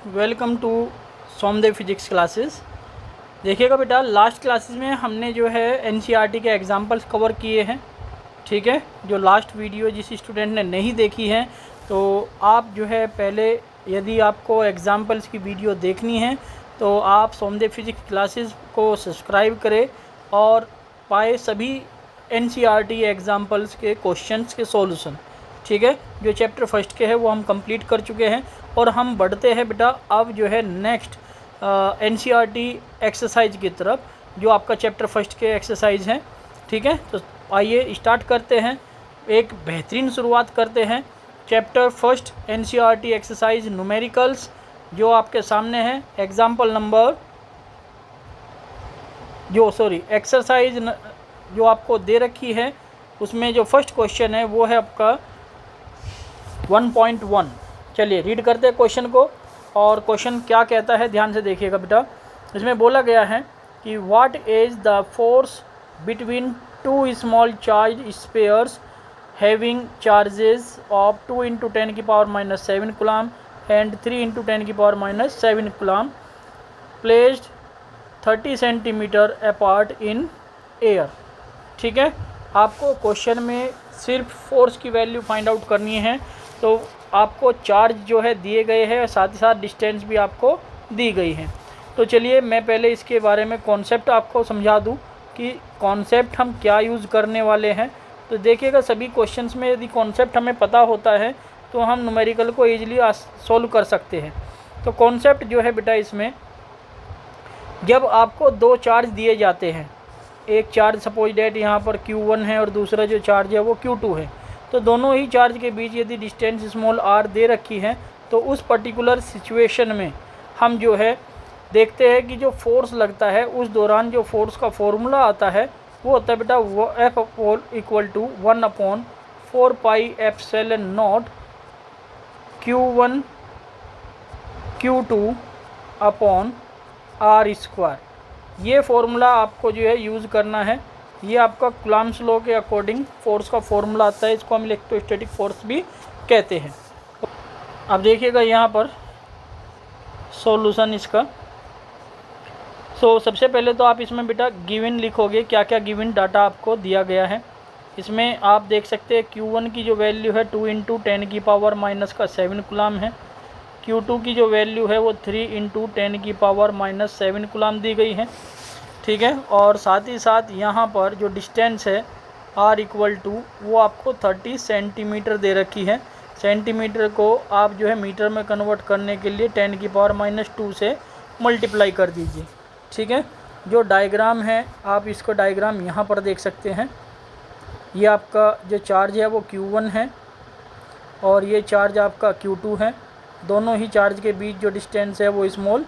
Welcome to Somdev physics classes. देखिएगा बेटा, last classes में हमने जो है एनसीईआरटी के एग्जांपल्स कवर किए हैं। ठीक है, जो लास्ट वीडियो जिस स्टूडेंट ने नहीं देखी है तो आप जो है पहले, यदि आपको एग्जांपल्स की वीडियो देखनी है तो आप सोमदेव फिजिक्स क्लासेस को सब्सक्राइब करें और पाए सभी एनसीईआरटी एग्जांपल्स के क्वेश्चंस के सॉल्यूशन। ठीक है, जो चैप्टर फर्स्ट के हैं वो हम कंप्लीट कर चुके हैं और हम बढ़ते हैं बेटा अब जो है नेक्स्ट एनसीईआरटी एक्सरसाइज की तरफ, जो आपका चैप्टर फर्स्ट के एक्सरसाइज हैं। ठीक है, तो आइए स्टार्ट करते हैं, एक बेहतरीन शुरुआत करते हैं। Chapter first NCERT exercise numericals जो आपके सामने है, एग्जाम्पल नंबर एक्सरसाइज जो आपको दे रखी है उसमें जो फर्स्ट क्वेश्चन है वो है आपका 1.1। चलिए रीड करते हैं क्वेश्चन को, और क्वेश्चन क्या कहता है ध्यान से देखिएगा बेटा। इसमें बोला गया है कि what is the force between two small charge spheres having charges of 2 × 10⁻⁷ coulomb and 3 × 10⁻⁷ coulomb placed 30 centimetre apart in air. ठीक है, आपको क्वेश्चन में सिर्फ फोर्स की वैल्यू फाइंड आउट करनी है, तो आपको चार्ज जो है दिए गए हैं, साथ ही साथ डिस्टेंस भी आपको दी गई है। तो चलिए मैं पहले इसके बारे में कॉन्सेप्ट आपको समझा दूं कि कॉन्सेप्ट हम क्या यूज़ करने वाले हैं। तो देखिएगा, सभी क्वेश्चंस में यदि कॉन्सेप्ट हमें पता होता है तो हम न्यूमेरिकल को ईजिली सॉल्व कर सकते हैं। तो कॉन्सेप्ट जो है बेटा, इसमें जब आपको दो चार्ज दिए जाते हैं, एक चार्ज सपोज डेट यहाँ पर Q1 है और दूसरा जो चार्ज है वो Q2 है, तो दोनों ही चार्ज के बीच यदि डिस्टेंस स्मॉल r दे रखी है तो उस पर्टिकुलर सिचुएशन में हम जो है देखते हैं कि जो फोर्स लगता है उस दौरान जो फोर्स का फॉर्मूला आता है वो होता है बेटा F = 1/4πε0 Q1 Q2 upon r²। ये फॉर्मूला आपको जो है यूज़ करना है। ये आपका कूलम्ब्स लॉ के अकॉर्डिंग फोर्स का फॉर्मूला आता है, इसको हम इलेक्ट्रोस्टैटिक फोर्स भी कहते हैं। अब देखिएगा यहाँ पर सॉल्यूशन इसका। सबसे पहले तो आप इसमें बेटा गिवन लिखोगे, क्या क्या गिवन डाटा आपको दिया गया है। इसमें आप देख सकते हैं Q1 की जो वैल्यू है 2 × 10⁻⁷ कूलम है। Q2 की जो वैल्यू है वो 3 × 10⁻⁷ कूलम दी गई है। ठीक है, और साथ ही साथ यहाँ पर जो डिस्टेंस है r वो आपको 30 सेंटीमीटर दे रखी है। सेंटीमीटर को आप जो है मीटर में कन्वर्ट करने के लिए 10⁻⁻² से मल्टीप्लाई कर दीजिए। ठीक है, जो डायग्राम है आप इसको डायग्राम यहाँ पर देख सकते हैं। ये आपका जो चार्ज है वो Q1 है और ये चार्ज आपका Q2 है। दोनों ही चार्ज के बीच जो डिस्टेंस है वो स्मॉल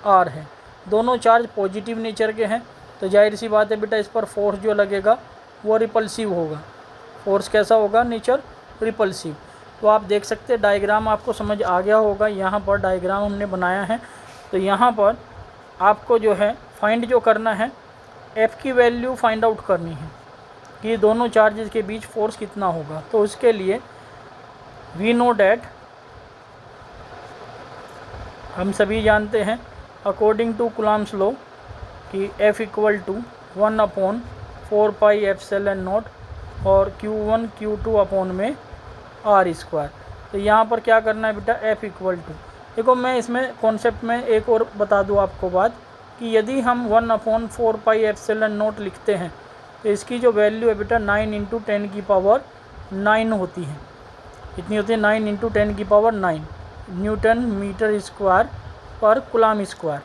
r है। दोनों चार्ज पॉजिटिव नेचर के हैं, तो जाहिर सी बात है बेटा इस पर फोर्स जो लगेगा वो रिपल्सिव होगा। फोर्स कैसा होगा? Nature repulsive. तो आप देख सकते हैं डायग्राम आपको समझ आ गया होगा। यहाँ पर डायग्राम हमने बनाया है, तो यहाँ पर आपको जो है फाइंड जो करना है, F की वैल्यू फाइंड आउट करनी है कि दोनों चार्जेस के बीच फोर्स कितना होगा। तो उसके लिए वी नो डैट, हम सभी जानते हैं अकॉर्डिंग टू कूलम्ब्स लॉ कि F = 1/4πε0 और Q1 Q2 अपॉन में r²। तो यहाँ पर क्या करना है बेटा, F = देखो, मैं इसमें कॉन्सेप्ट में एक और बता दूँ आपको बात कि यदि हम 1/4πε0 लिखते हैं तो इसकी जो वैल्यू है बेटा 9 × 10⁹ होती है। कितनी होती है? 9 × 10⁹ न्यूटन मीटर स्क्वायर पर कूलम स्क्वायर।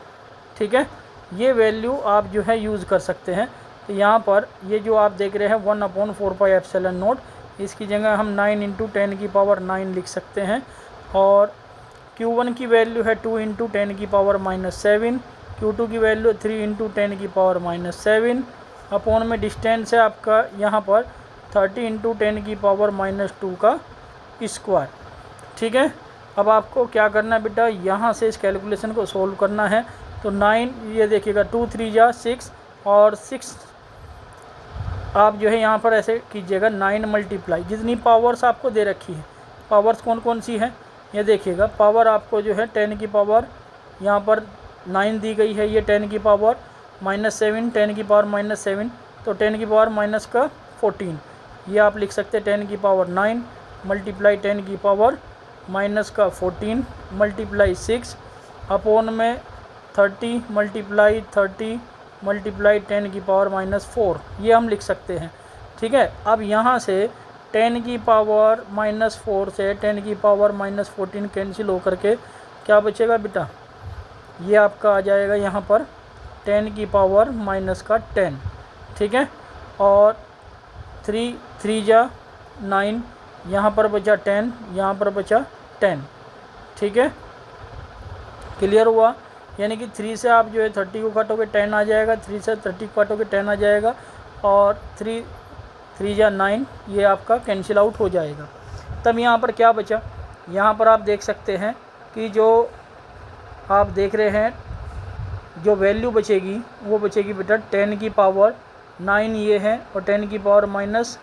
ठीक है, ये वैल्यू आप जो है यूज़ कर सकते हैं। तो यहाँ पर ये जो आप देख रहे हैं 1/4πε0, इसकी जगह हम 9 × 10⁹ लिख सकते हैं। और Q1 की वैल्यू है 2 × 10⁻⁷, Q2 की वैल्यू 3 × 10⁻⁷, अपॉन में डिस्टेंस है आपका यहाँ पर 30 × 10⁻⁻² का स्क्वायर। ठीक है, अब आपको क्या करना है बेटा, यहाँ से इस कैलकुलेशन को सोल्व करना है। तो 9, ये देखिएगा 2 × 3 = 6 और 6 आप जो है यहाँ पर ऐसे कीजिएगा 9 मल्टीप्लाई, जितनी पावर्स आपको दे रखी है, पावर्स कौन कौन सी है, ये देखिएगा पावर आपको जो है 10 की पावर यहाँ पर 9 दी गई है, ये 10 की पावर -7, 10 की पावर -7, तो 10 की पावर माइनस का 14, ये आप लिख सकते हैं 10 की पावर 9 मल्टीप्लाई 10 की पावर माइनस का 14 मल्टीप्लाई 6 अपॉन में 30 मल्टीप्लाई 30 मल्टीप्लाई 10 की पावर -4, ये हम लिख सकते हैं। ठीक है, अब यहाँ से 10 की पावर -4 से 10 की पावर -14 कैंसिल होकर के क्या बचेगा बेटा, ये आपका आ जाएगा यहाँ पर 10 की पावर माइनस का 10। ठीक है, और 3 जा 9, यहाँ पर बचा 10, यहाँ पर बचा 10। ठीक है, क्लियर हुआ। यानी कि 3 से आप जो है 30 को काटोगे 10 आ जाएगा, 3 से 30 को काटोगे 10 आ जाएगा, और 3 जा 9, ये आपका कैंसिल आउट हो जाएगा। तब यहाँ पर क्या बचा, यहाँ पर आप देख सकते हैं कि जो आप देख रहे हैं जो वैल्यू बचेगी वो बचेगी बेटा 10 की पावर 9 ये है, और 10 की पावर -10,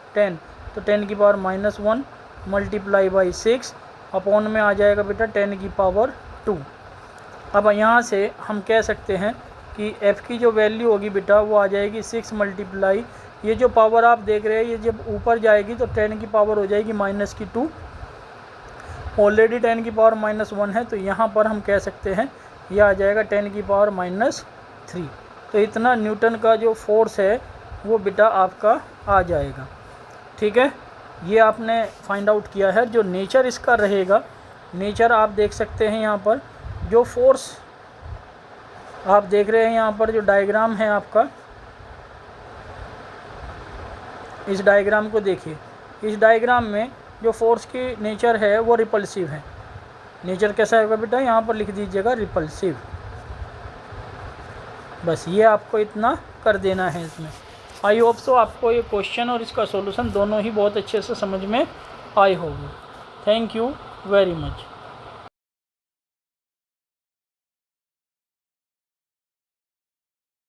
तो 10 की पावर -1 मल्टीप्लाई बाई 6 अपॉन में आ जाएगा बेटा 10 की पावर 2। अब यहाँ से हम कह सकते हैं कि f की जो वैल्यू होगी बेटा वो आ जाएगी 6 मल्टीप्लाई, ये जो पावर आप देख रहे हैं ये जब ऊपर जाएगी तो 10 की पावर हो जाएगी -2, ऑलरेडी 10 की पावर -1 है, तो यहाँ पर हम कह सकते हैं ये आ जाएगा 10 की पावर -3। तो इतना न्यूटन का जो फोर्स है वो बेटा आपका आ जाएगा। ठीक है, ये आपने फाइंड आउट किया है। जो नेचर इसका रहेगा, नेचर आप देख सकते हैं यहाँ पर जो फोर्स आप देख रहे हैं, यहाँ पर जो डायग्राम है आपका, इस डायग्राम को देखिए। इस डायग्राम में जो फोर्स की नेचर है वो रिपल्सिव है। नेचर कैसा होगा बेटा, यहाँ पर लिख दीजिएगा रिपल्सिव। बस ये आपको इतना कर देना है इसमें। आई होप सो आपको ये क्वेश्चन और इसका सॉल्यूशन दोनों ही बहुत अच्छे से समझ में आए होंगे। Thank you very much.